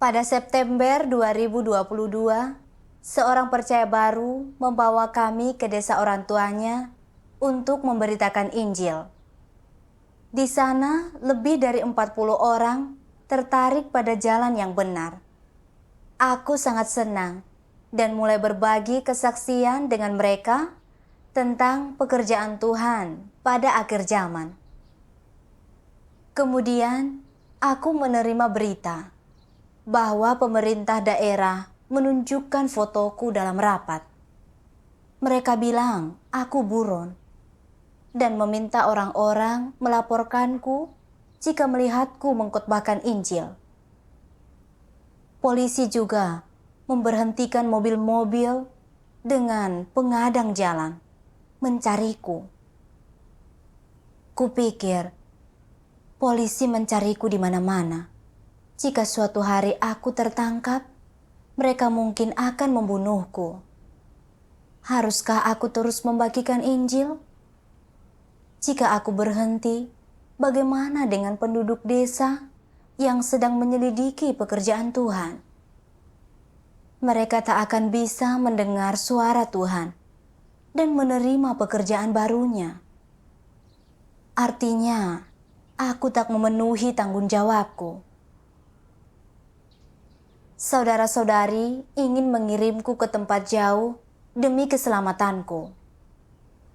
Pada September 2022, seorang percaya baru membawa kami ke desa orang tuanya untuk memberitakan Injil. Di sana, lebih dari 40 orang tertarik pada jalan yang benar. Aku sangat senang dan mulai berbagi kesaksian dengan mereka tentang pekerjaan Tuhan pada akhir zaman. Kemudian, aku menerima berita bahwa pemerintah daerah menunjukkan fotoku dalam rapat. Mereka bilang aku buron dan meminta orang-orang melaporkanku jika melihatku mengkhotbahkan Injil. Polisi juga memberhentikan mobil-mobil dengan pengadang jalan mencariku. Kupikir polisi mencariku di mana-mana. Jika suatu hari aku tertangkap, mereka mungkin akan membunuhku. Haruskah aku terus membagikan Injil? Jika aku berhenti, bagaimana dengan penduduk desa yang sedang menyelidiki pekerjaan Tuhan? Mereka tak akan bisa mendengar suara Tuhan dan menerima pekerjaan barunya. Artinya, aku tak memenuhi tanggung jawabku. Saudara-saudari ingin mengirimku ke tempat jauh demi keselamatanku.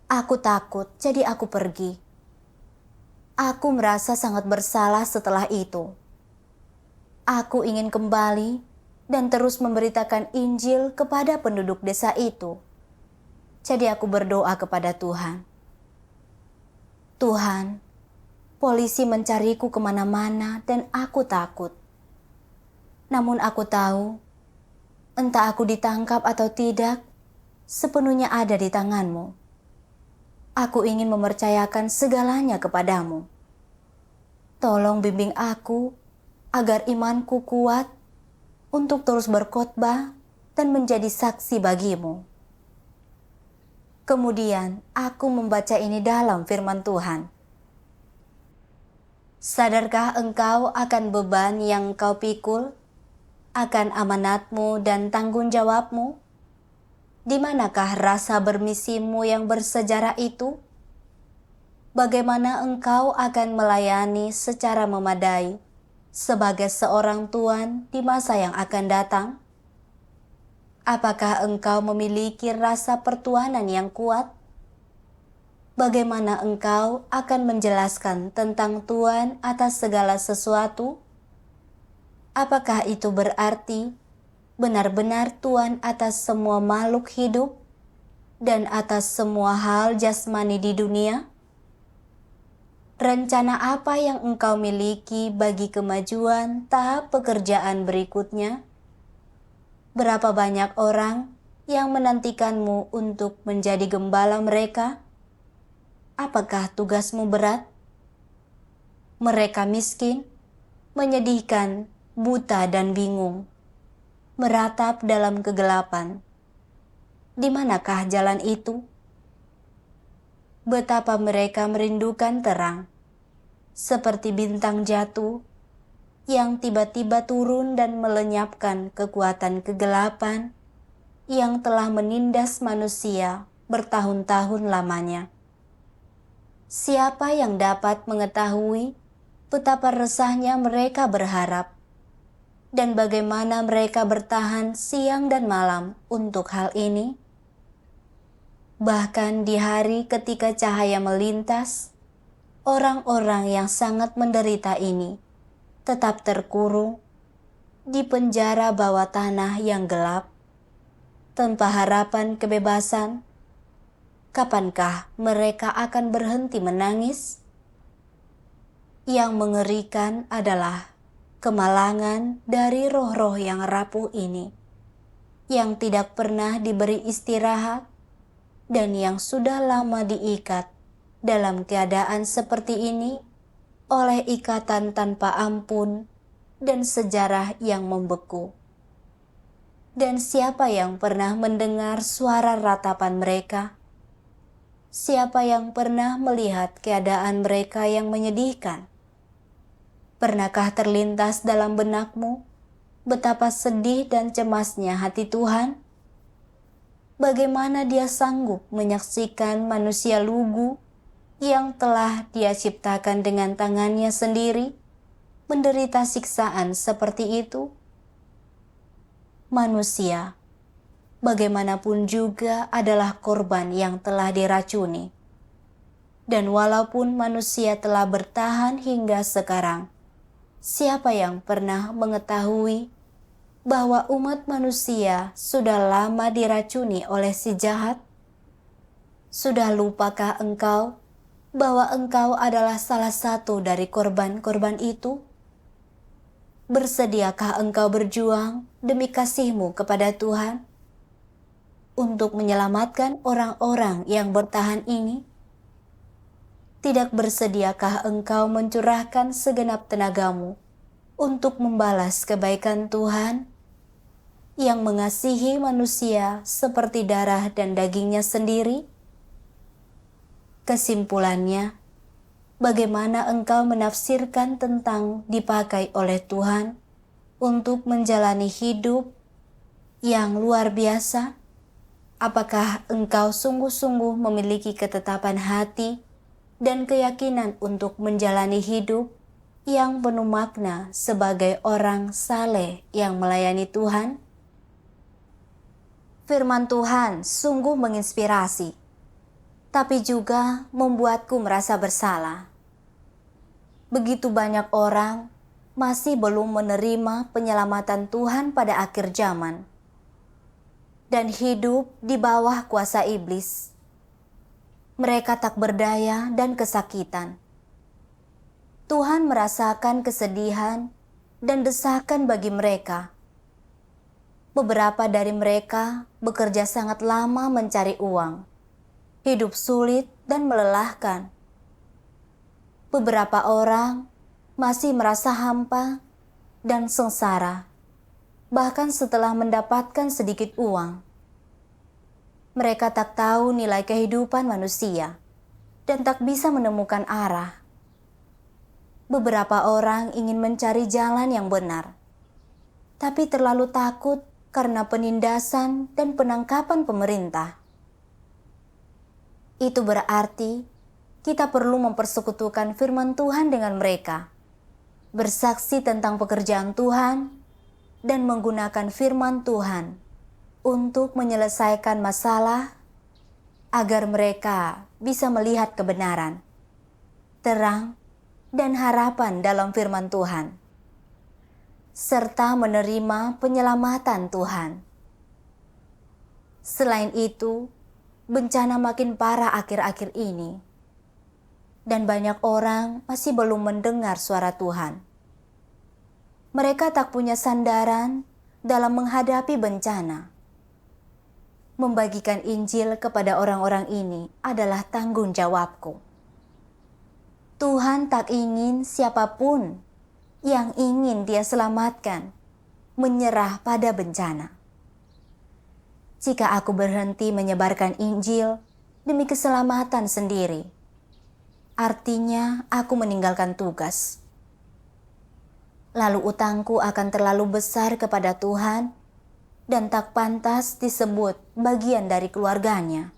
Aku takut, jadi aku pergi. Aku merasa sangat bersalah setelah itu. Aku ingin kembali dan terus memberitakan Injil kepada penduduk desa itu. Jadi aku berdoa kepada Tuhan. Tuhan, polisi mencariku kemana-mana dan aku takut. Namun aku tahu, entah aku ditangkap atau tidak, sepenuhnya ada di tangan-Mu. Aku ingin mempercayakan segalanya kepadamu. Tolong bimbing aku agar imanku kuat untuk terus berkhotbah dan menjadi saksi bagimu. Kemudian aku membaca ini dalam firman Tuhan. Sadarkah engkau akan beban yang kau pikul? Akan amanatmu dan tanggung jawabmu? Di manakah rasa bermisimu yang bersejarah itu? Bagaimana engkau akan melayani secara memadai sebagai seorang tuan di masa yang akan datang? Apakah engkau memiliki rasa pertuanan yang kuat? Bagaimana engkau akan menjelaskan tentang Tuhan atas segala sesuatu? Apakah itu berarti benar-benar Tuhan atas semua makhluk hidup dan atas semua hal jasmani di dunia? Rencana apa yang engkau miliki bagi kemajuan tahap pekerjaan berikutnya? Berapa banyak orang yang menantikanmu untuk menjadi gembala mereka? Apakah tugasmu berat? Mereka miskin, menyedihkan, buta dan bingung, meratap dalam kegelapan. Di manakah jalan itu? Betapa mereka merindukan terang, seperti bintang jatuh yang tiba-tiba turun dan melenyapkan kekuatan kegelapan yang telah menindas manusia bertahun-tahun lamanya. Siapa yang dapat mengetahui betapa resahnya mereka berharap dan bagaimana mereka bertahan siang dan malam untuk hal ini? Bahkan di hari ketika cahaya melintas, orang-orang yang sangat menderita ini tetap terkurung di penjara bawah tanah yang gelap, tanpa harapan kebebasan. Kapankah mereka akan berhenti menangis? Yang mengerikan adalah kemalangan dari roh-roh yang rapuh ini, yang tidak pernah diberi istirahat dan yang sudah lama diikat dalam keadaan seperti ini oleh ikatan tanpa ampun dan sejarah yang membeku. Dan siapa yang pernah mendengar suara ratapan mereka? Siapa yang pernah melihat keadaan mereka yang menyedihkan? Pernahkah terlintas dalam benakmu betapa sedih dan cemasnya hati Tuhan? Bagaimana Dia sanggup menyaksikan manusia lugu yang telah Dia ciptakan dengan tangannya sendiri menderita siksaan seperti itu? Manusia, bagaimanapun juga adalah korban yang telah diracuni. Dan walaupun manusia telah bertahan hingga sekarang, siapa yang pernah mengetahui bahwa umat manusia sudah lama diracuni oleh si jahat? Sudah lupakah engkau bahwa engkau adalah salah satu dari korban-korban itu? Bersediakah engkau berjuang demi kasihmu kepada Tuhan untuk menyelamatkan orang-orang yang bertahan ini? Tidak bersediakah engkau mencurahkan segenap tenagamu untuk membalas kebaikan Tuhan yang mengasihi manusia seperti darah dan dagingnya sendiri? Kesimpulannya, bagaimana engkau menafsirkan tentang dipakai oleh Tuhan untuk menjalani hidup yang luar biasa? Apakah engkau sungguh-sungguh memiliki ketetapan hati dan keyakinan untuk menjalani hidup yang penuh makna sebagai orang saleh yang melayani Tuhan? Firman Tuhan sungguh menginspirasi, tapi juga membuatku merasa bersalah. Begitu banyak orang masih belum menerima penyelamatan Tuhan pada akhir zaman dan hidup di bawah kuasa iblis. Mereka tak berdaya dan kesakitan. Tuhan merasakan kesedihan dan desakan bagi mereka. Beberapa dari mereka bekerja sangat lama mencari uang. Hidup sulit dan melelahkan. Beberapa orang masih merasa hampa dan sengsara, bahkan setelah mendapatkan sedikit uang. Mereka tak tahu nilai kehidupan manusia dan tak bisa menemukan arah. Beberapa orang ingin mencari jalan yang benar, tapi terlalu takut karena penindasan dan penangkapan pemerintah. Itu berarti kita perlu mempersekutukan firman Tuhan dengan mereka, bersaksi tentang pekerjaan Tuhan, dan menggunakan firman Tuhan untuk menyelesaikan masalah agar mereka bisa melihat kebenaran, terang, dan harapan dalam firman Tuhan, serta menerima penyelamatan Tuhan. Selain itu, bencana makin parah akhir-akhir ini, dan banyak orang masih belum mendengar suara Tuhan. Mereka tak punya sandaran dalam menghadapi bencana. Membagikan Injil kepada orang-orang ini adalah tanggung jawabku. Tuhan tak ingin siapapun yang ingin Dia selamatkan menyerah pada bencana. Jika aku berhenti menyebarkan Injil demi keselamatan sendiri, artinya aku meninggalkan tugas. Lalu utangku akan terlalu besar kepada Tuhan dan tak pantas disebut bagian dari keluarganya.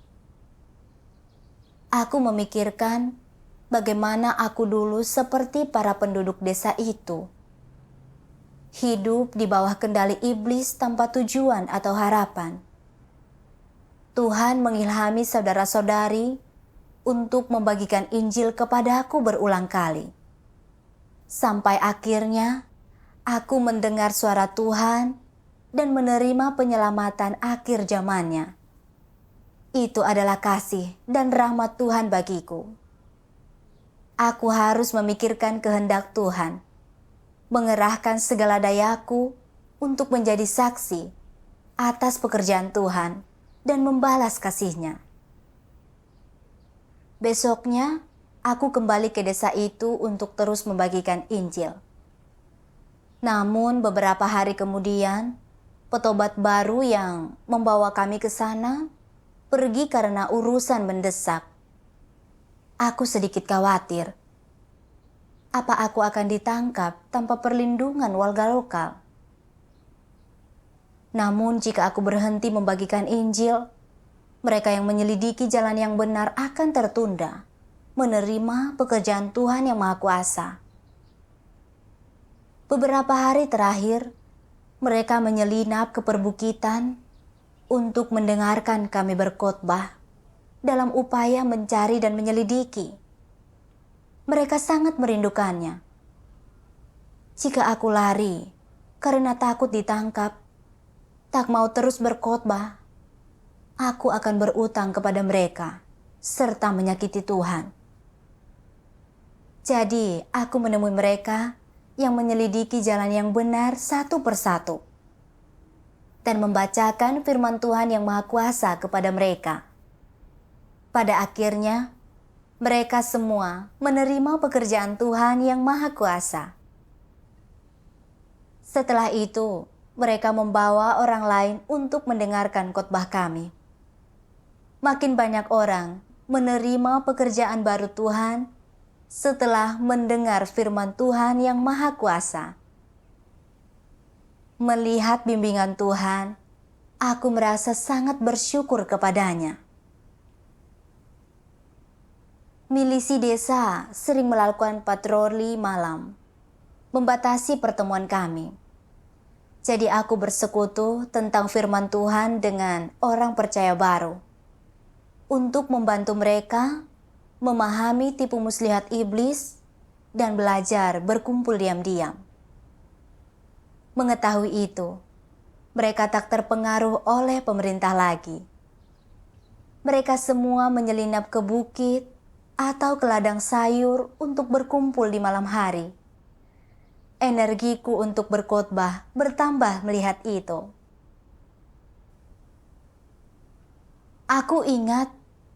Aku memikirkan bagaimana aku dulu seperti para penduduk desa itu. Hidup di bawah kendali iblis tanpa tujuan atau harapan. Tuhan mengilhami saudara-saudari untuk membagikan Injil kepadaku berulang kali. Sampai akhirnya aku mendengar suara Tuhan dan menerima penyelamatan akhir zamannya. Itu adalah kasih dan rahmat Tuhan bagiku. Aku harus memikirkan kehendak Tuhan, mengerahkan segala dayaku untuk menjadi saksi atas pekerjaan Tuhan dan membalas kasih-Nya. Besoknya, aku kembali ke desa itu untuk terus membagikan Injil. Namun beberapa hari kemudian, petobat baru yang membawa kami ke sana pergi karena urusan mendesak. Aku sedikit khawatir. Apa aku akan ditangkap tanpa perlindungan warga lokal? Namun jika aku berhenti membagikan Injil, mereka yang menyelidiki jalan yang benar akan tertunda, menerima pekerjaan Tuhan yang Maha Kuasa. Beberapa hari terakhir, mereka menyelinap ke perbukitan untuk mendengarkan kami berkhotbah dalam upaya mencari dan menyelidiki. Mereka sangat merindukannya. Jika aku lari karena takut ditangkap, tak mau terus berkhotbah, aku akan berutang kepada mereka serta menyakiti Tuhan. Jadi, aku menemui mereka yang menyelidiki jalan yang benar satu persatu dan membacakan firman Tuhan yang Maha Kuasa kepada mereka. Pada akhirnya, mereka semua menerima pekerjaan Tuhan yang Maha Kuasa. Setelah itu, mereka membawa orang lain untuk mendengarkan khotbah kami. Makin banyak orang menerima pekerjaan baru Tuhan setelah mendengar firman Tuhan yang Maha Kuasa. Melihat bimbingan Tuhan, aku merasa sangat bersyukur kepadanya. Milisi desa sering melakukan patroli malam, membatasi pertemuan kami. Jadi aku bersekutu tentang firman Tuhan dengan orang percaya baru untuk membantu mereka memahami tipu muslihat iblis dan belajar berkumpul diam-diam. Mengetahui itu, mereka tak terpengaruh oleh pemerintah lagi. Mereka semua menyelinap ke bukit atau ke ladang sayur untuk berkumpul di malam hari. Energiku untuk berkhotbah bertambah melihat itu. Aku ingat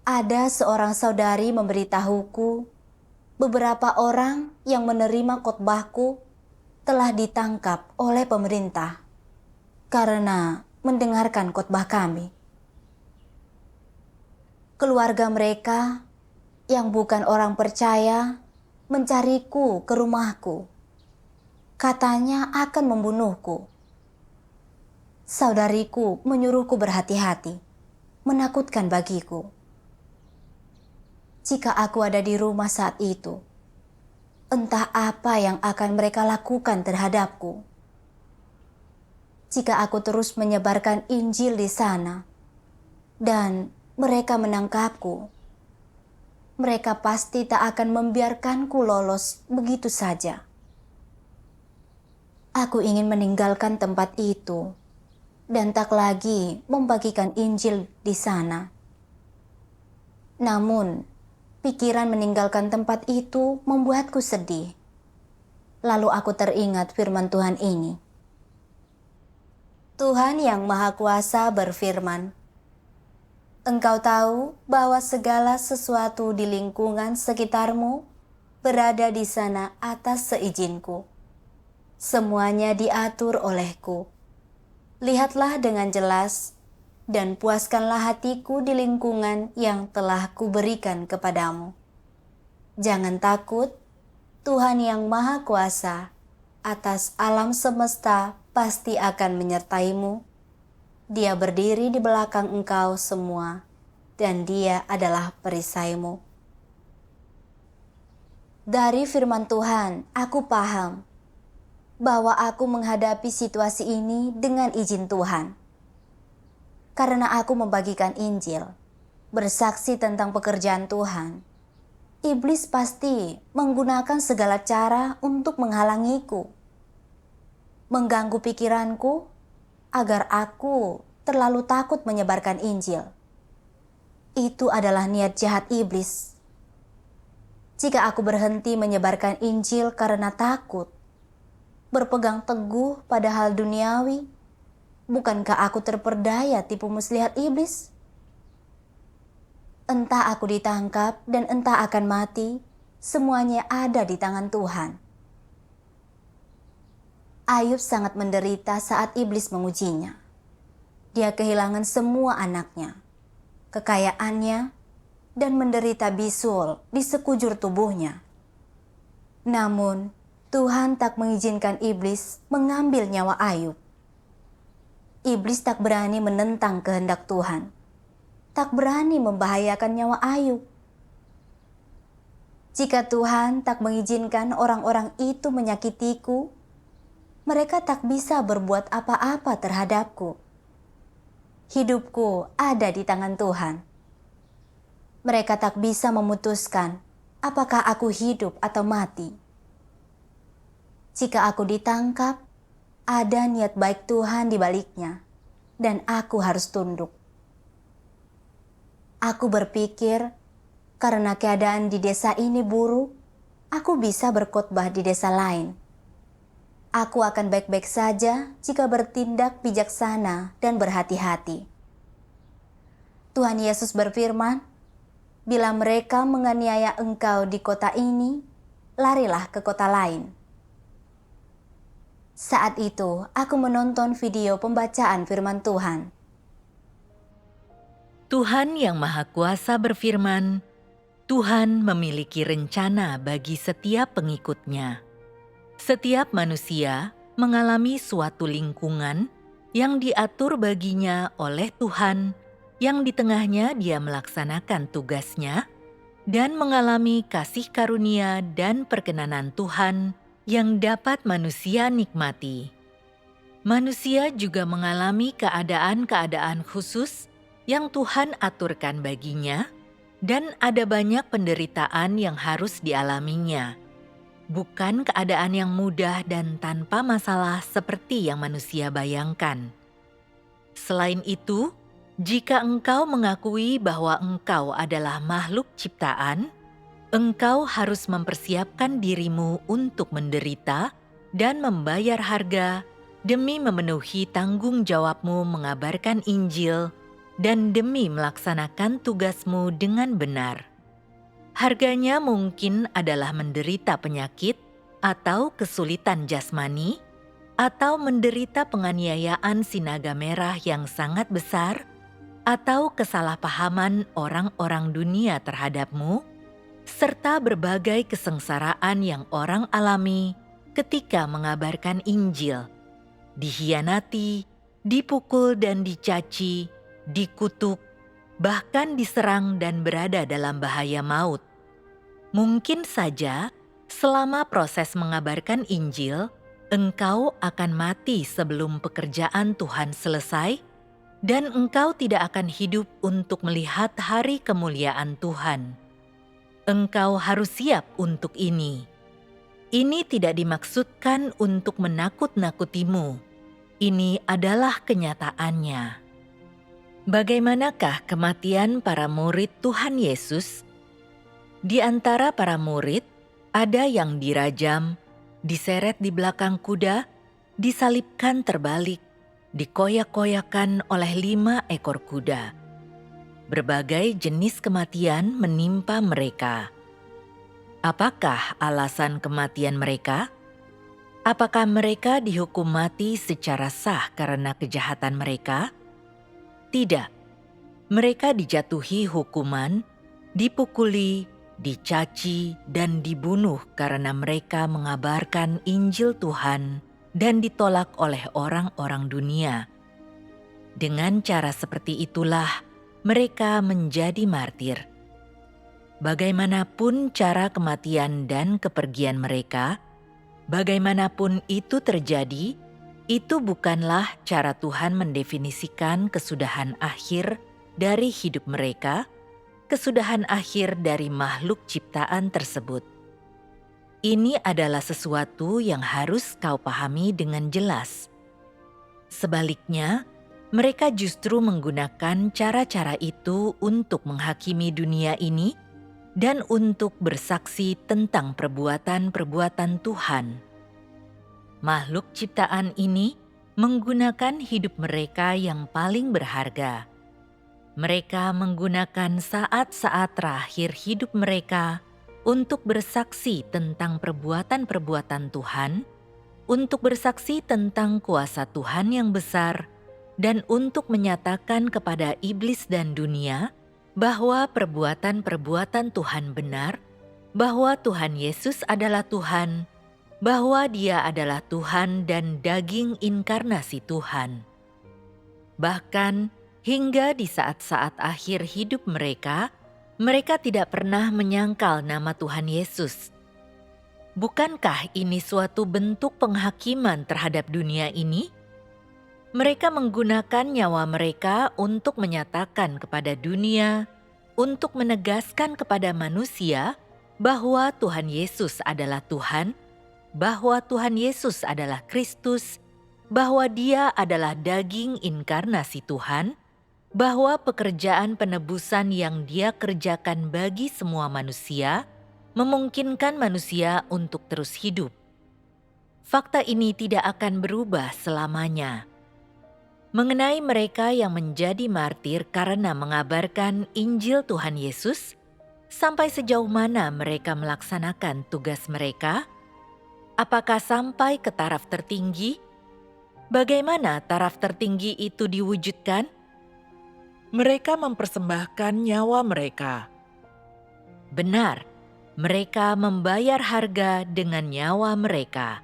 ada seorang saudari memberitahuku beberapa orang yang menerima khotbahku telah ditangkap oleh pemerintah karena mendengarkan khotbah kami. Keluarga mereka yang bukan orang percaya mencariku ke rumahku. Katanya akan membunuhku. Saudariku menyuruhku berhati-hati, menakutkan bagiku. Jika aku ada di rumah saat itu, entah apa yang akan mereka lakukan terhadapku. Jika aku terus menyebarkan Injil di sana, dan mereka menangkapku, mereka pasti tak akan membiarkanku lolos begitu saja. Aku ingin meninggalkan tempat itu, dan tak lagi membagikan Injil di sana. Namun, pikiran meninggalkan tempat itu membuatku sedih. Lalu aku teringat firman Tuhan ini. Tuhan yang Maha Kuasa berfirman, "Engkau tahu bahwa segala sesuatu di lingkungan sekitarmu berada di sana atas seizinku. Semuanya diatur olehku. Lihatlah dengan jelas dan puaskanlah hatiku di lingkungan yang telah kuberikan kepadamu. Jangan takut, Tuhan yang Maha Kuasa atas alam semesta pasti akan menyertaimu. Dia berdiri di belakang engkau semua, dan Dia adalah perisaimu." Dari firman Tuhan, aku paham bahwa aku menghadapi situasi ini dengan izin Tuhan. Karena aku membagikan Injil, bersaksi tentang pekerjaan Tuhan, iblis pasti menggunakan segala cara untuk menghalangiku, mengganggu pikiranku agar aku terlalu takut menyebarkan Injil. Itu adalah niat jahat iblis. Jika aku berhenti menyebarkan Injil karena takut, berpegang teguh pada hal duniawi, bukankah aku terperdaya tipu muslihat iblis? Entah aku ditangkap dan entah akan mati, semuanya ada di tangan Tuhan. Ayub sangat menderita saat iblis mengujinya. Dia kehilangan semua anaknya, kekayaannya, dan menderita bisul di sekujur tubuhnya. Namun, Tuhan tak mengizinkan iblis mengambil nyawa Ayub. Iblis tak berani menentang kehendak Tuhan, tak berani membahayakan nyawa Ayub. Jika Tuhan tak mengizinkan orang-orang itu menyakitiku, mereka tak bisa berbuat apa-apa terhadapku. Hidupku ada di tangan Tuhan. Mereka tak bisa memutuskan apakah aku hidup atau mati. Jika aku ditangkap, ada niat baik Tuhan di baliknya, dan aku harus tunduk. Aku berpikir, karena keadaan di desa ini buruk, aku bisa berkhotbah di desa lain. Aku akan baik-baik saja jika bertindak bijaksana dan berhati-hati. Tuhan Yesus berfirman, "Bila mereka menganiaya engkau di kota ini, larilah ke kota lain." Saat itu, aku menonton video pembacaan firman Tuhan. Tuhan yang Maha Kuasa berfirman, Tuhan memiliki rencana bagi setiap pengikutnya. Setiap manusia mengalami suatu lingkungan yang diatur baginya oleh Tuhan, yang di tengahnya dia melaksanakan tugasnya, dan mengalami kasih karunia dan perkenanan Tuhan yang dapat manusia nikmati. Manusia juga mengalami keadaan-keadaan khusus yang Tuhan aturkan baginya, dan ada banyak penderitaan yang harus dialaminya. Bukan keadaan yang mudah dan tanpa masalah seperti yang manusia bayangkan. Selain itu, jika engkau mengakui bahwa engkau adalah makhluk ciptaan, engkau harus mempersiapkan dirimu untuk menderita dan membayar harga demi memenuhi tanggung jawabmu mengabarkan Injil dan demi melaksanakan tugasmu dengan benar. Harganya mungkin adalah menderita penyakit atau kesulitan jasmani, atau menderita penganiayaan si naga merah yang sangat besar, atau kesalahpahaman orang-orang dunia terhadapmu, serta berbagai kesengsaraan yang orang alami ketika mengabarkan Injil, dihianati, dipukul dan dicaci, dikutuk, bahkan diserang dan berada dalam bahaya maut. Mungkin saja selama proses mengabarkan Injil, engkau akan mati sebelum pekerjaan Tuhan selesai, dan engkau tidak akan hidup untuk melihat hari kemuliaan Tuhan. Engkau harus siap untuk ini. Ini tidak dimaksudkan untuk menakut-nakutimu. Ini adalah kenyataannya. Bagaimanakah kematian para murid Tuhan Yesus? Di antara para murid, ada yang dirajam, diseret di belakang kuda, disalibkan terbalik, dikoyak-koyakan oleh 5 ekor kuda. Berbagai jenis kematian menimpa mereka. Apakah alasan kematian mereka? Apakah mereka dihukum mati secara sah karena kejahatan mereka? Tidak, mereka dijatuhi hukuman, dipukuli, dicaci, dan dibunuh karena mereka mengabarkan Injil Tuhan dan ditolak oleh orang-orang dunia. Dengan cara seperti itulah mereka menjadi martir. Bagaimanapun cara kematian dan kepergian mereka, bagaimanapun itu terjadi, itu bukanlah cara Tuhan mendefinisikan kesudahan akhir dari hidup mereka, kesudahan akhir dari makhluk ciptaan tersebut. Ini adalah sesuatu yang harus kau pahami dengan jelas. Sebaliknya, mereka justru menggunakan cara-cara itu untuk menghakimi dunia ini dan untuk bersaksi tentang perbuatan-perbuatan Tuhan. Makhluk ciptaan ini menggunakan hidup mereka yang paling berharga. Mereka menggunakan saat-saat terakhir hidup mereka untuk bersaksi tentang perbuatan-perbuatan Tuhan, untuk bersaksi tentang kuasa Tuhan yang besar, dan untuk menyatakan kepada iblis dan dunia bahwa perbuatan-perbuatan Tuhan benar, bahwa Tuhan Yesus adalah Tuhan, bahwa Dia adalah Tuhan dan daging inkarnasi Tuhan. Bahkan hingga di saat-saat akhir hidup mereka, mereka tidak pernah menyangkal nama Tuhan Yesus. Bukankah ini suatu bentuk penghakiman terhadap dunia ini? Mereka menggunakan nyawa mereka untuk menyatakan kepada dunia, untuk menegaskan kepada manusia bahwa Tuhan Yesus adalah Tuhan, bahwa Tuhan Yesus adalah Kristus, bahwa Dia adalah daging inkarnasi Tuhan, bahwa pekerjaan penebusan yang Dia kerjakan bagi semua manusia memungkinkan manusia untuk terus hidup. Fakta ini tidak akan berubah selamanya. Mengenai mereka yang menjadi martir karena mengabarkan Injil Tuhan Yesus, sampai sejauh mana mereka melaksanakan tugas mereka? Apakah sampai ke taraf tertinggi? Bagaimana taraf tertinggi itu diwujudkan? Mereka mempersembahkan nyawa mereka. Benar, mereka membayar harga dengan nyawa mereka.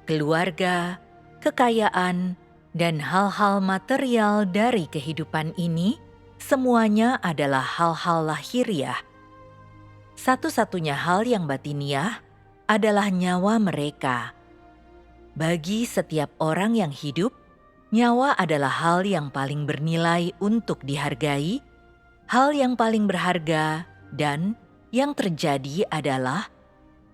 Keluarga, kekayaan, dan hal-hal material dari kehidupan ini semuanya adalah hal-hal lahiriah. Satu-satunya hal yang batiniah adalah nyawa mereka. Bagi setiap orang yang hidup, nyawa adalah hal yang paling bernilai untuk dihargai, hal yang paling berharga, dan yang terjadi adalah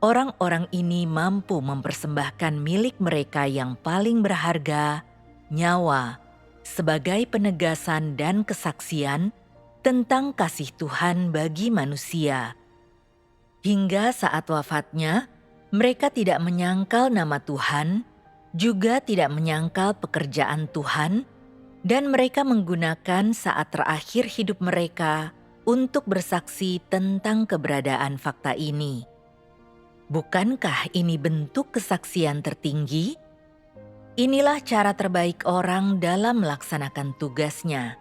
orang-orang ini mampu mempersembahkan milik mereka yang paling berharga, nyawa, sebagai penegasan dan kesaksian tentang kasih Tuhan bagi manusia. Hingga saat wafatnya, mereka tidak menyangkal nama Tuhan, juga tidak menyangkal pekerjaan Tuhan, dan mereka menggunakan saat terakhir hidup mereka untuk bersaksi tentang keberadaan fakta ini. Bukankah ini bentuk kesaksian tertinggi? Inilah cara terbaik orang dalam melaksanakan tugasnya.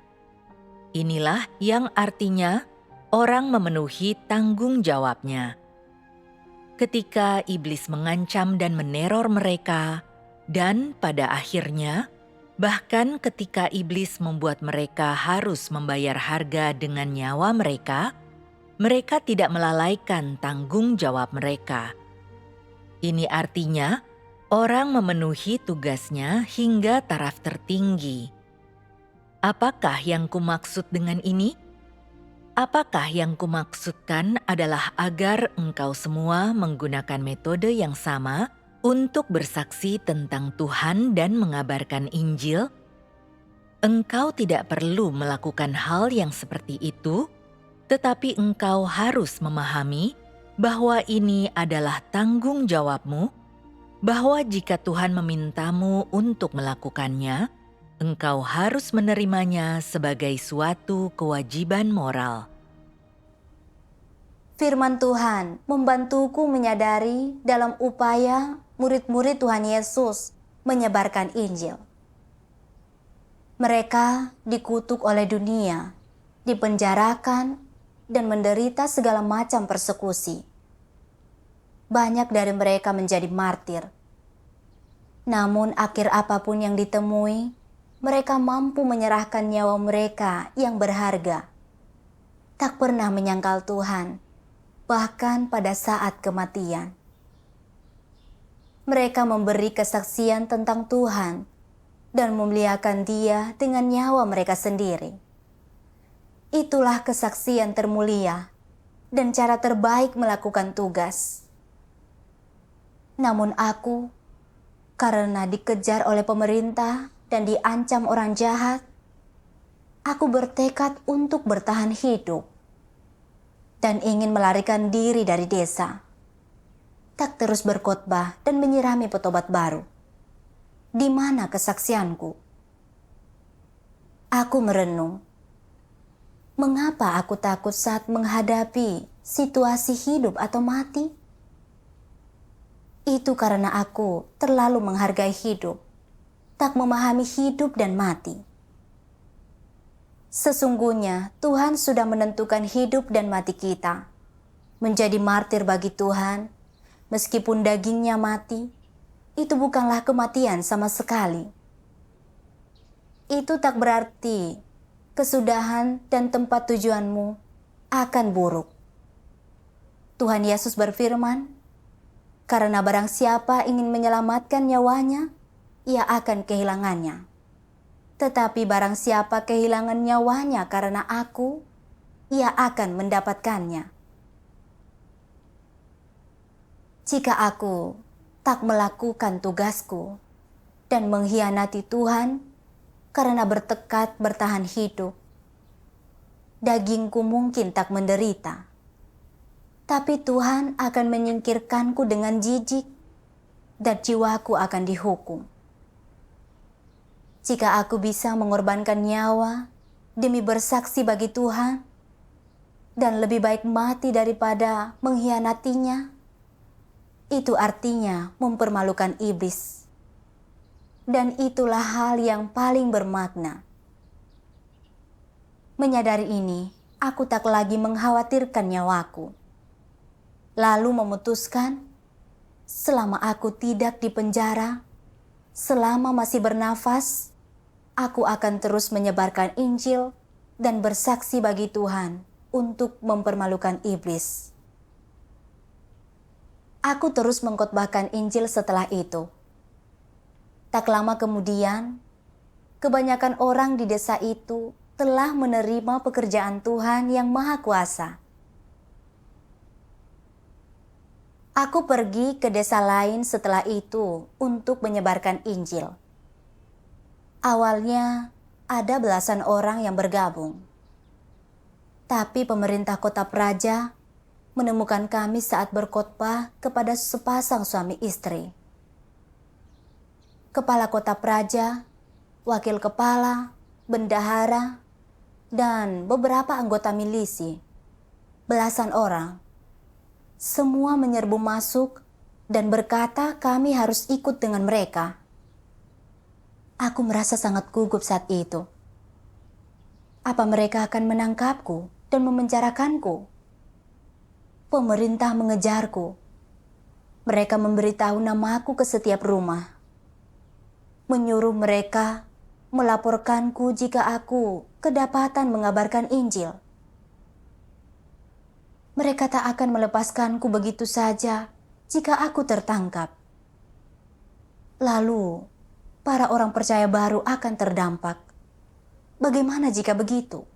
Inilah yang artinya orang memenuhi tanggung jawabnya. Ketika iblis mengancam dan meneror mereka, dan pada akhirnya, bahkan ketika iblis membuat mereka harus membayar harga dengan nyawa mereka, mereka tidak melalaikan tanggung jawab mereka. Ini artinya orang memenuhi tugasnya hingga taraf tertinggi. Apakah yang kumaksud dengan ini? Apakah yang kumaksudkan adalah agar engkau semua menggunakan metode yang sama untuk bersaksi tentang Tuhan dan mengabarkan Injil? Engkau tidak perlu melakukan hal yang seperti itu, tetapi engkau harus memahami bahwa ini adalah tanggung jawabmu, bahwa jika Tuhan memintamu untuk melakukannya, engkau harus menerimanya sebagai suatu kewajiban moral. Firman Tuhan membantuku menyadari dalam upaya murid-murid Tuhan Yesus menyebarkan Injil. Mereka dikutuk oleh dunia, dipenjarakan, dan menderita segala macam persekusi. Banyak dari mereka menjadi martir. Namun akhir apapun yang ditemui, mereka mampu menyerahkan nyawa mereka yang berharga. Tak pernah menyangkal Tuhan, bahkan pada saat kematian. Mereka memberi kesaksian tentang Tuhan dan memuliakan Dia dengan nyawa mereka sendiri. Itulah kesaksian termulia dan cara terbaik melakukan tugas. Namun aku, karena dikejar oleh pemerintah dan diancam orang jahat, aku bertekad untuk bertahan hidup dan ingin melarikan diri dari desa. Tak terus berkhotbah dan menyirami petobat baru. Di mana kesaksianku? Aku merenung. Mengapa aku takut saat menghadapi situasi hidup atau mati? Itu karena aku terlalu menghargai hidup, tak memahami hidup dan mati. Sesungguhnya Tuhan sudah menentukan hidup dan mati kita. Menjadi martir bagi Tuhan, meskipun dagingnya mati, itu bukanlah kematian sama sekali. itu tak berarti kesudahan dan tempat tujuanmu akan buruk. Tuhan Yesus berfirman, "Karena barang siapa ingin menyelamatkan nyawanya, ia akan kehilangannya. Tetapi barang siapa kehilangan nyawanya karena aku, ia akan mendapatkannya." Jika aku tak melakukan tugasku dan mengkhianati Tuhan karena bertekad bertahan hidup, dagingku mungkin tak menderita, tapi Tuhan akan menyingkirkanku dengan jijik dan jiwaku akan dihukum. Jika aku bisa mengorbankan nyawa demi bersaksi bagi Tuhan, dan lebih baik mati daripada mengkhianatinya, itu artinya mempermalukan iblis. Dan itulah hal yang paling bermakna. Menyadari ini, aku tak lagi mengkhawatirkan nyawaku. Lalu memutuskan, selama aku tidak di penjara, selama masih bernafas, aku akan terus menyebarkan Injil dan bersaksi bagi Tuhan untuk mempermalukan iblis. Aku terus mengkhotbahkan Injil setelah itu. Tak lama kemudian, kebanyakan orang di desa itu telah menerima pekerjaan Tuhan yang Maha Kuasa. Aku pergi ke desa lain setelah itu untuk menyebarkan Injil. Awalnya ada belasan orang yang bergabung. Tapi pemerintah kota Praja menemukan kami saat berkhotbah kepada sepasang suami istri. Kepala kota Praja, wakil kepala, bendahara, dan beberapa anggota milisi, belasan orang, semua menyerbu masuk dan berkata kami harus ikut dengan mereka. Aku merasa sangat gugup saat itu. Apa mereka akan menangkapku dan memenjarakanku? Pemerintah mengejarku. Mereka memberitahu namaku ke setiap rumah. Menyuruh mereka melaporkanku jika aku kedapatan mengabarkan Injil. Mereka tak akan melepaskanku begitu saja jika aku tertangkap. Lalu, para orang percaya baru akan terdampak. Bagaimana jika begitu?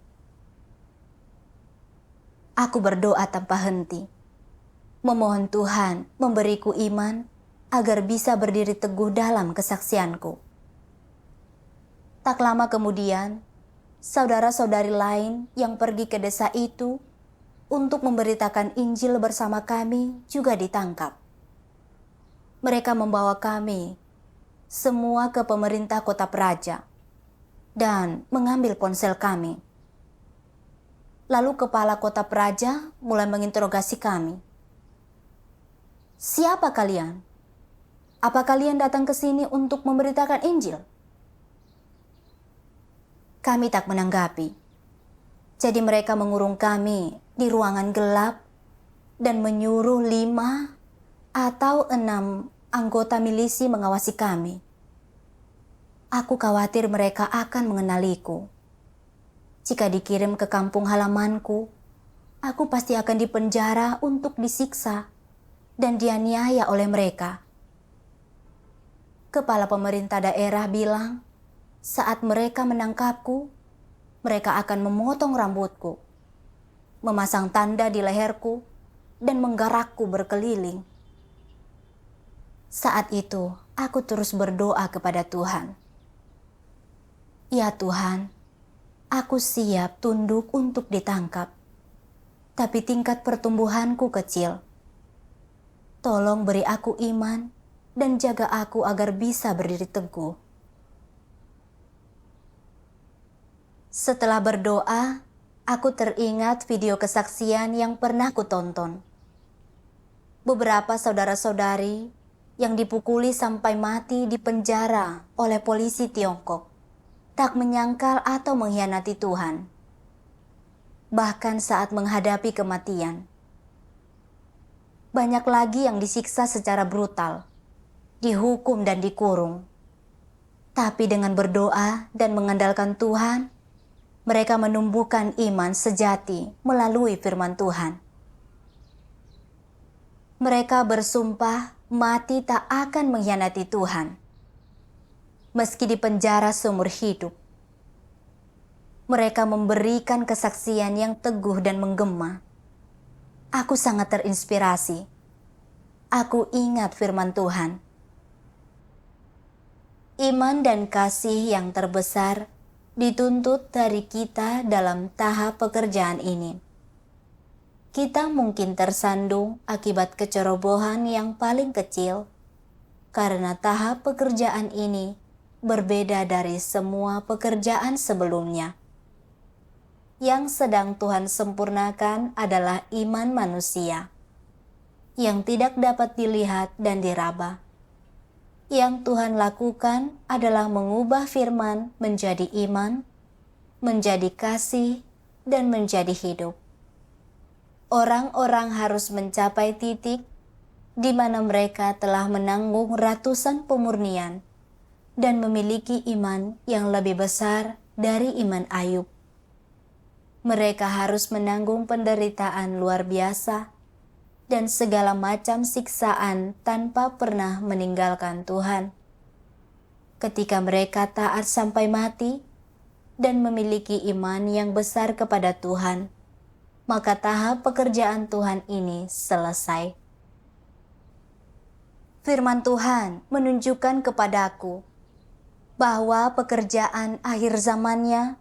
Aku berdoa tanpa henti, memohon Tuhan memberiku iman agar bisa berdiri teguh dalam kesaksianku. Tak lama kemudian, saudara-saudari lain yang pergi ke desa itu untuk memberitakan Injil bersama kami juga ditangkap. Mereka membawa kami semua ke pemerintah kota Praja dan mengambil ponsel kami. Lalu kepala kota Praja mulai menginterogasi kami. "Siapa kalian? Apa kalian datang ke sini untuk memberitakan Injil?" Kami tak menanggapi. Jadi mereka mengurung kami di ruangan gelap dan menyuruh 5 atau 6 anggota milisi mengawasi kami. Aku khawatir mereka akan mengenaliku. Jika dikirim ke kampung halamanku, aku pasti akan dipenjara untuk disiksa dan dianiaya oleh mereka. Kepala pemerintah daerah bilang, saat mereka menangkapku, mereka akan memotong rambutku, memasang tanda di leherku, dan menggarakku berkeliling. Saat itu, aku terus berdoa kepada Tuhan. Ya Tuhan, aku siap tunduk untuk ditangkap, tapi tingkat pertumbuhanku kecil. Tolong beri aku iman dan jaga aku agar bisa berdiri teguh. Setelah berdoa, aku teringat video kesaksian yang pernah kutonton. Beberapa saudara-saudari yang dipukuli sampai mati di penjara oleh polisi Tiongkok tak menyangkal atau mengkhianati Tuhan. Bahkan saat menghadapi kematian, banyak lagi yang disiksa secara brutal, dihukum dan dikurung. Tapi dengan berdoa dan mengandalkan Tuhan, mereka menumbuhkan iman sejati melalui firman Tuhan. Mereka bersumpah mati tak akan mengkhianati Tuhan. Meski di penjara seumur hidup, mereka memberikan kesaksian yang teguh dan menggema. Aku sangat terinspirasi. Aku ingat firman Tuhan. Iman dan kasih yang terbesar dituntut dari kita dalam tahap pekerjaan ini. Kita mungkin tersandung akibat kecerobohan yang paling kecil, karena tahap pekerjaan ini berbeda dari semua pekerjaan sebelumnya. Yang sedang Tuhan sempurnakan adalah iman manusia, yang tidak dapat dilihat dan diraba. Yang Tuhan lakukan adalah mengubah firman menjadi iman, menjadi kasih, dan menjadi hidup. Orang-orang harus mencapai titik di mana mereka telah menanggung ratusan pemurnian dan memiliki iman yang lebih besar dari iman Ayub. Mereka harus menanggung penderitaan luar biasa dan segala macam siksaan tanpa pernah meninggalkan Tuhan. Ketika mereka taat sampai mati dan memiliki iman yang besar kepada Tuhan, maka tahap pekerjaan Tuhan ini selesai. Firman Tuhan menunjukkan kepadaku bahwa pekerjaan akhir zamannya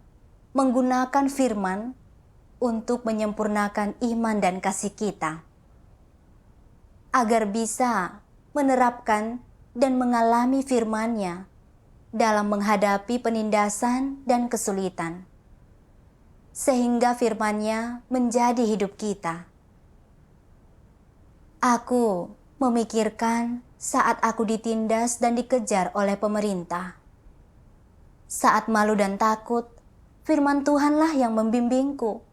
menggunakan firman untuk menyempurnakan iman dan kasih kita, agar bisa menerapkan dan mengalami firman-Nya dalam menghadapi penindasan dan kesulitan, sehingga firman-Nya menjadi hidup kita. Aku memikirkan saat aku ditindas dan dikejar oleh pemerintah. Saat malu dan takut, firman Tuhanlah yang membimbingku,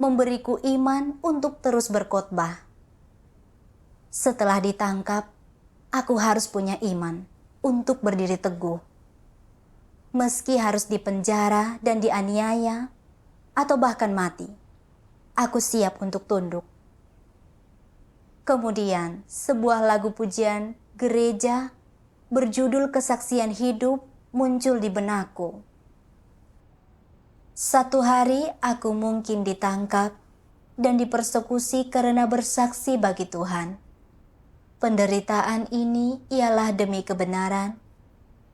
memberiku iman untuk terus berkhotbah. Setelah ditangkap, aku harus punya iman untuk berdiri teguh. Meski harus dipenjara dan dianiaya, atau bahkan mati, aku siap untuk tunduk. Kemudian, sebuah lagu pujian gereja berjudul Kesaksian Hidup muncul di benakku. Suatu hari aku mungkin ditangkap dan dipersekusi karena bersaksi bagi Tuhan. Penderitaan ini ialah demi kebenaran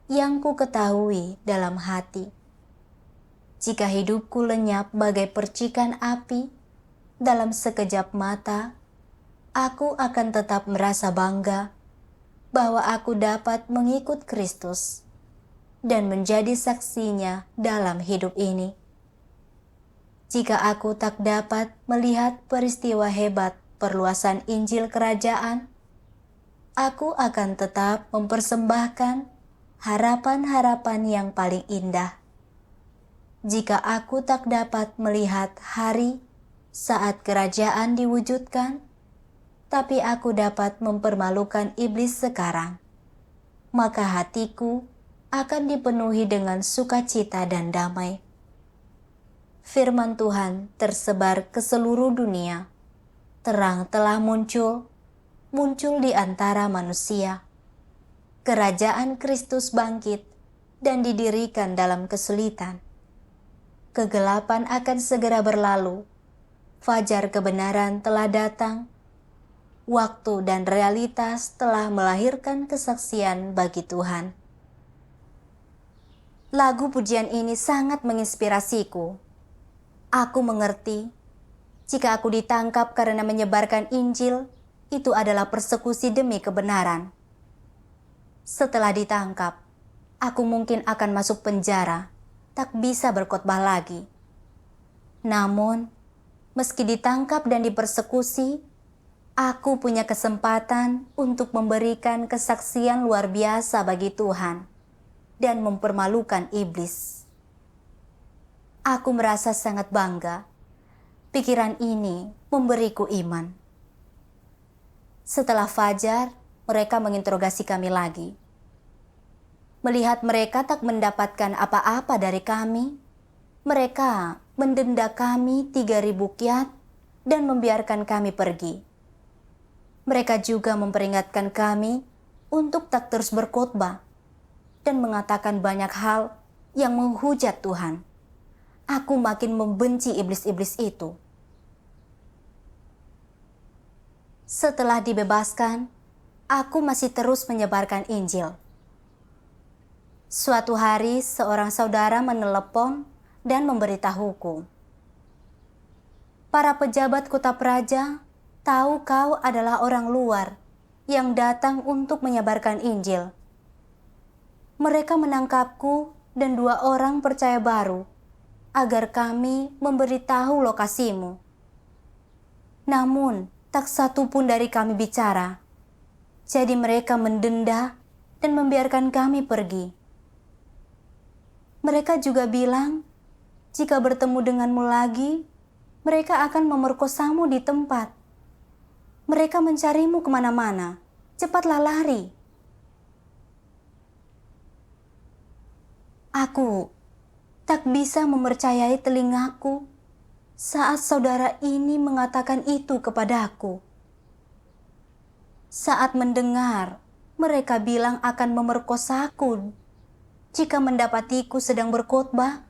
yang ku ketahui dalam hati. Jika hidupku lenyap bagai percikan api dalam sekejap mata, aku akan tetap merasa bangga bahwa aku dapat mengikut Kristus dan menjadi saksinya dalam hidup ini. Jika aku tak dapat melihat peristiwa hebat perluasan Injil Kerajaan, aku akan tetap mempersembahkan harapan-harapan yang paling indah. Jika aku tak dapat melihat hari saat kerajaan diwujudkan, tapi aku dapat mempermalukan iblis sekarang, maka hatiku akan dipenuhi dengan sukacita dan damai. Firman Tuhan tersebar ke seluruh dunia. Terang telah muncul di antara manusia. Kerajaan Kristus bangkit dan didirikan dalam kesulitan. Kegelapan akan segera berlalu. Fajar kebenaran telah datang. Waktu dan realitas telah melahirkan kesaksian bagi Tuhan. Lagu pujian ini sangat menginspirasiku. Aku mengerti, jika aku ditangkap karena menyebarkan Injil, itu adalah persekusi demi kebenaran. Setelah ditangkap, aku mungkin akan masuk penjara, tak bisa berkhotbah lagi. Namun, meski ditangkap dan dipersekusi, aku punya kesempatan untuk memberikan kesaksian luar biasa bagi Tuhan dan mempermalukan iblis. Aku merasa sangat bangga. Pikiran ini memberiku iman. Setelah fajar, mereka menginterogasi kami lagi. Melihat mereka tak mendapatkan apa-apa dari kami, mereka mendenda kami 3.000 kyat dan membiarkan kami pergi. Mereka juga memperingatkan kami untuk tak terus berkhotbah dan mengatakan banyak hal yang menghujat Tuhan. Aku makin membenci iblis-iblis itu. Setelah dibebaskan, aku masih terus menyebarkan Injil. Suatu hari, seorang saudara menelepon dan memberitahuku, "Para pejabat kota Praja tahu kau adalah orang luar yang datang untuk menyebarkan Injil. Mereka menangkapku dan 2 orang percaya baru agar kami memberitahu lokasimu. Namun, tak satu pun dari kami bicara. Jadi mereka mendenda dan membiarkan kami pergi. Mereka juga bilang, jika bertemu denganmu lagi, mereka akan memerkosamu di tempat. Mereka mencarimu kemana-mana. Cepatlah lari." Aku tak bisa mempercayai telingaku saat saudara ini mengatakan itu kepadaku. Saat mendengar mereka bilang akan memerkosaku jika mendapatiku sedang berkhotbah,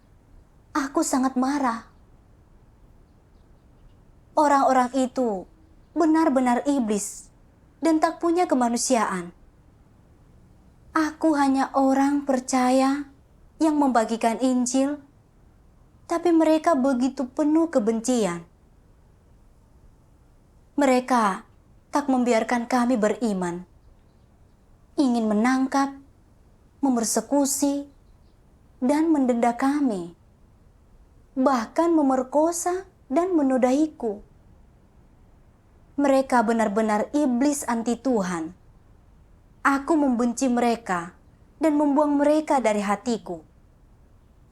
aku sangat marah. Orang-orang itu benar-benar iblis dan tak punya kemanusiaan. Aku hanya orang percaya yang membagikan Injil, tapi mereka begitu penuh kebencian. Mereka tak membiarkan kami beriman, ingin menangkap, memersekusi, dan mendenda kami, bahkan memerkosa dan menodaiku. Mereka benar-benar iblis anti Tuhan. Aku membenci mereka dan membuang mereka dari hatiku.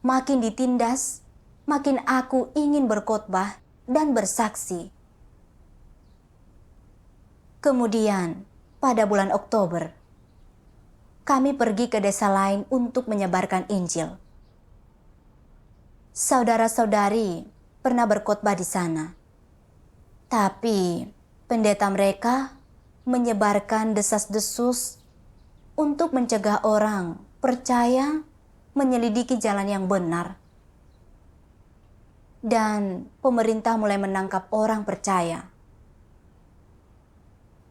Makin ditindas, makin aku ingin berkhotbah dan bersaksi. Kemudian, pada bulan Oktober, kami pergi ke desa lain untuk menyebarkan Injil. Saudara-saudari pernah berkhotbah di sana, tapi pendeta mereka menyebarkan desas-desus untuk mencegah orang percaya menyelidiki jalan yang benar. Dan pemerintah mulai menangkap orang percaya.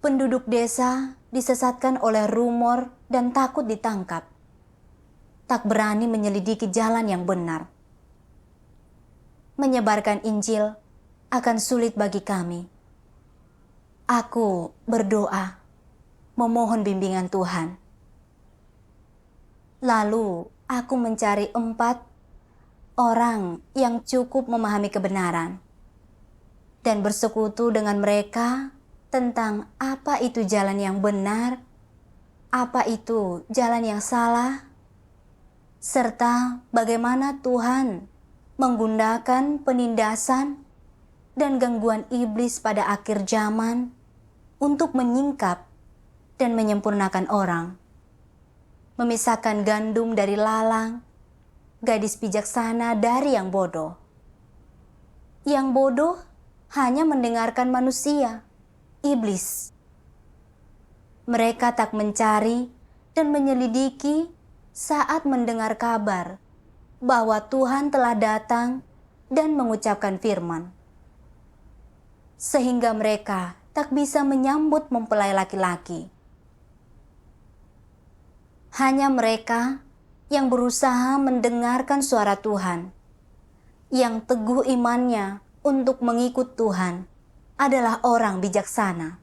Penduduk desa disesatkan oleh rumor dan takut ditangkap. Tak berani menyelidiki jalan yang benar. Menyebarkan Injil akan sulit bagi kami. Aku berdoa, memohon bimbingan Tuhan. Lalu aku mencari 4 orang yang cukup memahami kebenaran dan bersekutu dengan mereka tentang apa itu jalan yang benar, apa itu jalan yang salah, serta bagaimana Tuhan menggunakan penindasan dan gangguan iblis pada akhir zaman untuk menyingkap dan menyempurnakan orang, memisahkan gandum dari lalang, gadis bijaksana dari yang bodoh. Yang bodoh hanya mendengarkan manusia, iblis. Mereka tak mencari dan menyelidiki saat mendengar kabar bahwa Tuhan telah datang dan mengucapkan firman. Sehingga mereka tak bisa menyambut mempelai laki-laki. Hanya mereka yang berusaha mendengarkan suara Tuhan, yang teguh imannya untuk mengikut Tuhan, adalah orang bijaksana.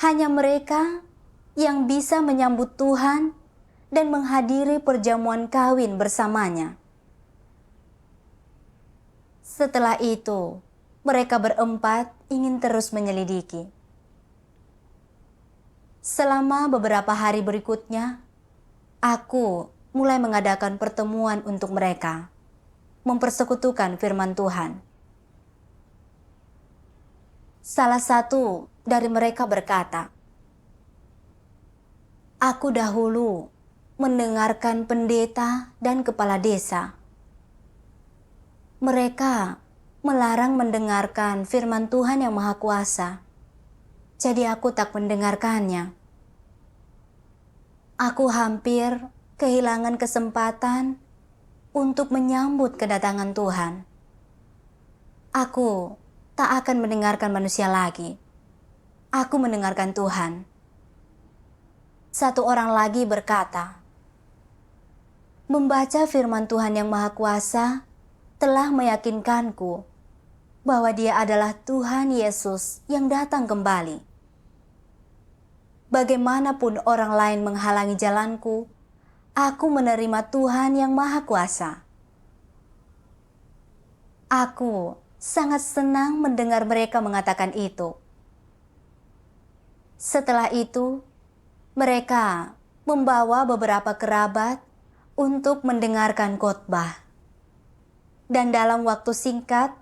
Hanya mereka yang bisa menyambut Tuhan dan menghadiri perjamuan kawin bersamanya. Setelah itu, mereka berempat ingin terus menyelidiki. Selama beberapa hari berikutnya, aku mulai mengadakan pertemuan untuk mereka, mempersekutukan firman Tuhan. Salah satu dari mereka berkata, Aku dahulu mendengarkan pendeta dan kepala desa. Mereka melarang mendengarkan firman Tuhan yang Maha Kuasa. Jadi aku tak mendengarkannya. Aku hampir kehilangan kesempatan untuk menyambut kedatangan Tuhan. Aku tak akan mendengarkan manusia lagi. Aku mendengarkan Tuhan. Satu orang lagi berkata, membaca firman Tuhan yang Maha Kuasa telah meyakinkanku bahwa Dia adalah Tuhan Yesus yang datang kembali. Bagaimanapun orang lain menghalangi jalanku, aku menerima Tuhan yang Maha Kuasa. Aku sangat senang mendengar mereka mengatakan itu. Setelah itu, mereka membawa beberapa kerabat untuk mendengarkan khotbah. Dan dalam waktu singkat,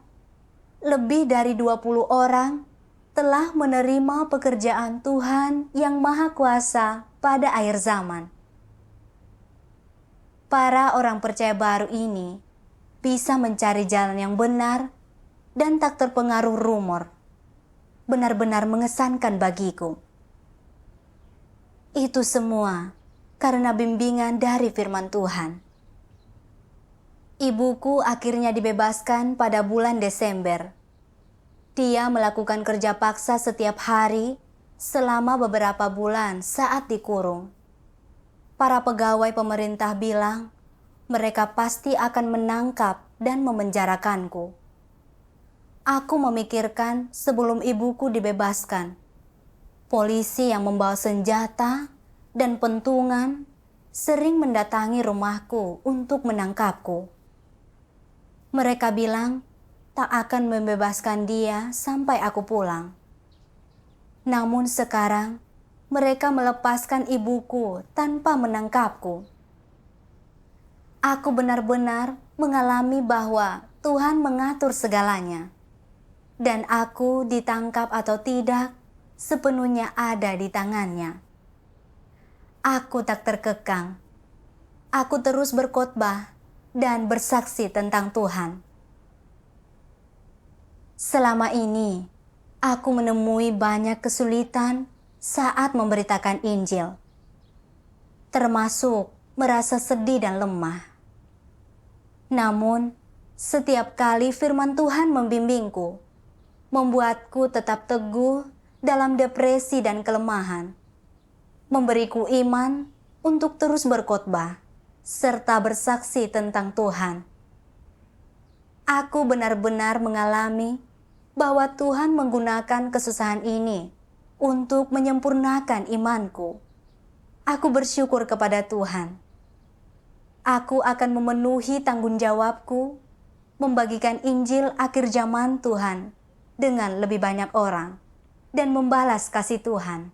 lebih dari 20 orang telah menerima pekerjaan Tuhan yang Maha Kuasa pada akhir zaman. Para orang percaya baru ini bisa mencari jalan yang benar dan tak terpengaruh rumor. Benar-benar mengesankan bagiku. Itu semua karena bimbingan dari firman Tuhan. Ibuku akhirnya dibebaskan pada bulan Desember. Dia melakukan kerja paksa setiap hari selama beberapa bulan saat dikurung. Para pegawai pemerintah bilang mereka pasti akan menangkap dan memenjarakanku. Aku memikirkan sebelum ibuku dibebaskan. Polisi yang membawa senjata dan pentungan sering mendatangi rumahku untuk menangkapku. Mereka bilang tak akan membebaskan dia sampai aku pulang. Namun sekarang mereka melepaskan ibuku tanpa menangkapku. Aku benar-benar mengalami bahwa Tuhan mengatur segalanya. Dan aku ditangkap atau tidak sepenuhnya ada di tangannya. Aku tak terkekang. Aku terus berkhotbah dan bersaksi tentang Tuhan. Selama ini, aku menemui banyak kesulitan saat memberitakan Injil, termasuk merasa sedih dan lemah. Namun, setiap kali firman Tuhan membimbingku, membuatku tetap teguh dalam depresi dan kelemahan, memberiku iman untuk terus berkhotbah serta bersaksi tentang Tuhan. Aku benar-benar mengalami bahwa Tuhan menggunakan kesusahan ini untuk menyempurnakan imanku. Aku bersyukur kepada Tuhan. Aku akan memenuhi tanggung jawabku, membagikan Injil akhir zaman Tuhan dengan lebih banyak orang, dan membalas kasih Tuhan.